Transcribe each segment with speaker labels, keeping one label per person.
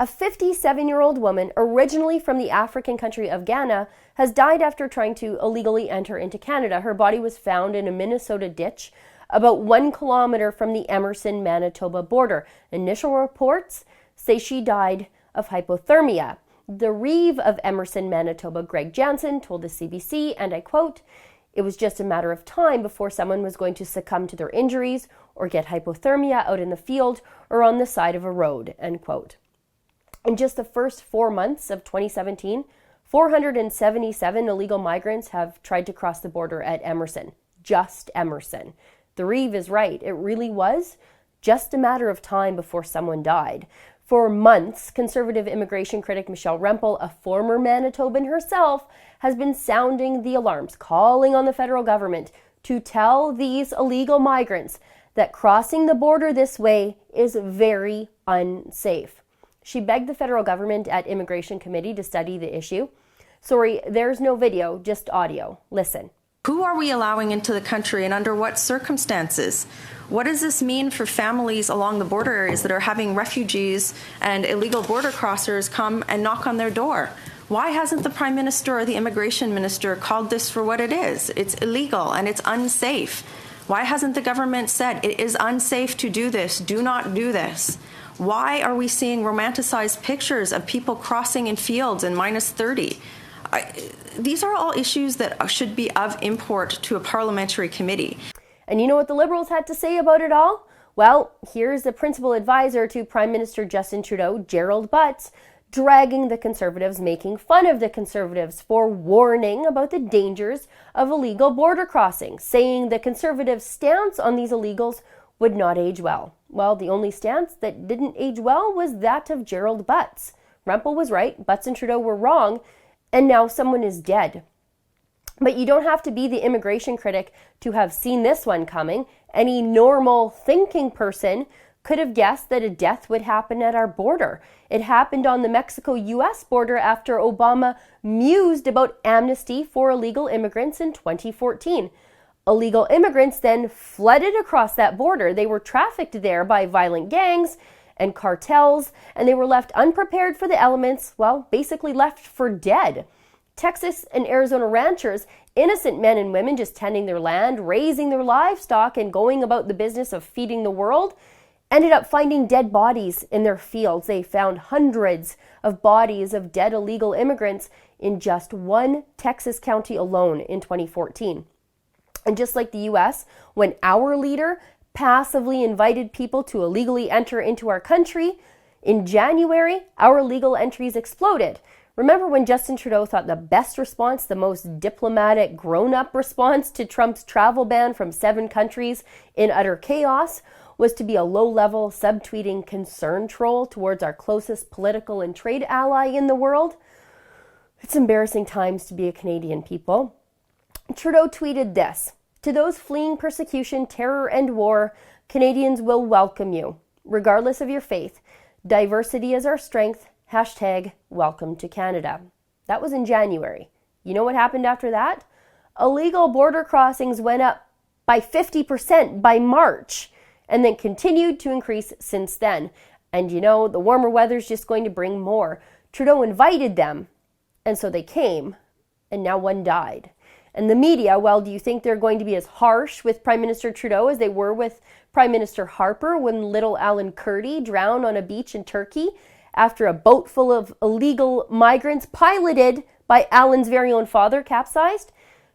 Speaker 1: A 57-year-old woman, originally from the African country of Ghana, has died after trying to illegally enter into Canada. Her body was found in a Minnesota ditch about 1 kilometer from the Emerson, Manitoba border. Initial reports say she died of hypothermia. The Reeve of Emerson, Manitoba, Greg Jansen, told the CBC, and I quote, "It was just a matter of time before someone was going to succumb to their injuries or get hypothermia out in the field or on the side of a road," end quote. In just the first 4 months of 2017, 477 illegal migrants have tried to cross the border at Emerson. Just Emerson. The Reeve is right. It really was just a matter of time before someone died. For months, conservative immigration critic Michelle Rempel, a former Manitoban herself, has been sounding the alarms, calling on the federal government to tell these illegal migrants that crossing the border this way is very unsafe. She begged the federal government at Immigration Committee to study the issue. Sorry, there's no video, just audio. Listen.
Speaker 2: Who are we allowing into the country and under what circumstances? What does this mean for families along the border areas that are having refugees and illegal border crossers come and knock on their door? Why hasn't the Prime Minister or the Immigration Minister called this for what it is? It's illegal and it's unsafe. Why hasn't the government said it is unsafe to do this? Do not do this. Why are we seeing romanticized pictures of people crossing in fields in minus 30? These are all issues that should be of import to a parliamentary committee.
Speaker 1: And you know what the Liberals had to say about it all? Well, here's the principal advisor to Prime Minister Justin Trudeau, Gerald Butts, dragging the Conservatives, making fun of the Conservatives for warning about the dangers of illegal border crossing, saying the Conservative stance on these illegals would not age well. Well, the only stance that didn't age well was that of Gerald Butts. Rempel was right, Butts and Trudeau were wrong, and now someone is dead. But you don't have to be the immigration critic to have seen this one coming. Any normal thinking person could have guessed that a death would happen at our border. It happened on the Mexico-US border after Obama mused about amnesty for illegal immigrants in 2014. Illegal immigrants then flooded across that border. They were trafficked there by violent gangs and cartels, and they were left unprepared for the elements, well, basically left for dead. Texas and Arizona ranchers, innocent men and women just tending their land, raising their livestock, and going about the business of feeding the world, ended up finding dead bodies in their fields. They found hundreds of bodies of dead illegal immigrants in just one Texas county alone in 2014. And just like the US, when our leader passively invited people to illegally enter into our country, in January, our legal entries exploded. Remember when Justin Trudeau thought the best response, the most diplomatic, grown-up response to Trump's travel ban from 7 countries in utter chaos was to be a low-level, subtweeting concern troll towards our closest political and trade ally in the world? It's embarrassing times to be a Canadian, people. Trudeau tweeted this: "To those fleeing persecution, terror, and war, Canadians will welcome you, regardless of your faith. Diversity is our strength. Hashtag welcome to Canada." That was in January. You know what happened after that? Illegal border crossings went up by 50% by March and then continued to increase since then. And you know, the warmer weather's just going to bring more. Trudeau invited them, and so they came, and now one died. And the media, well, do you think they're going to be as harsh with Prime Minister Trudeau as they were with Prime Minister Harper when little Alan Kurdi drowned on a beach in Turkey after a boat full of illegal migrants piloted by Alan's very own father capsized?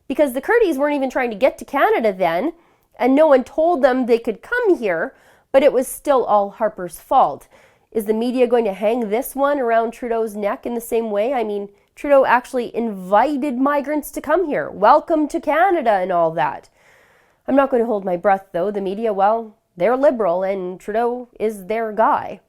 Speaker 1: Because the Kurdis weren't even trying to get to Canada then, and no one told them they could come here, but it was still all Harper's fault. Is the media going to hang this one around Trudeau's neck in the same way? I mean, Trudeau actually invited migrants to come here. Welcome to Canada and all that. I'm not going to hold my breath, though. The media, well, they're liberal, and Trudeau is their guy.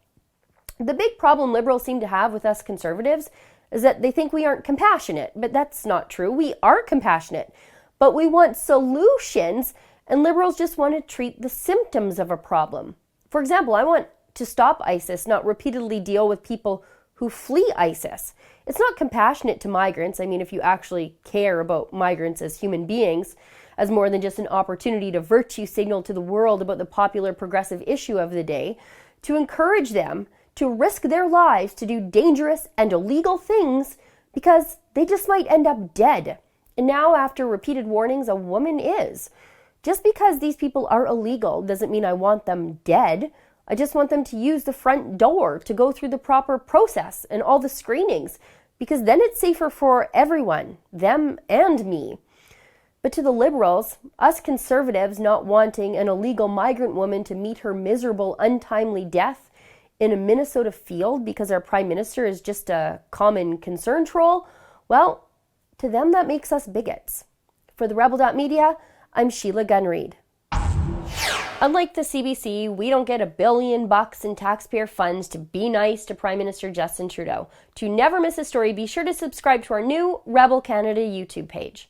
Speaker 1: The big problem Liberals seem to have with us Conservatives is that they think we aren't compassionate, but that's not true. We are compassionate, but we want solutions, and Liberals just want to treat the symptoms of a problem. For example, I want to stop ISIS, not repeatedly deal with people who flee ISIS. It's not compassionate to migrants. I mean, if you actually care about migrants as human beings, as more than just an opportunity to virtue signal to the world about the popular progressive issue of the day, to encourage them to risk their lives to do dangerous and illegal things because they just might end up dead. And now, after repeated warnings, a woman is. Just because these people are illegal doesn't mean I want them dead. I just want them to use the front door to go through the proper process and all the screenings, because then it's safer for everyone, them and me. But to the Liberals, us Conservatives not wanting an illegal migrant woman to meet her miserable, untimely death in a Minnesota field because our Prime Minister is just a common concern troll, well, to them that makes us bigots. For the Rebel.media, I'm Sheila Gunn-Reid. Unlike the CBC, we don't get $1 billion in taxpayer funds to be nice to Prime Minister Justin Trudeau. To never miss a story, be sure to subscribe to our new Rebel Canada YouTube page.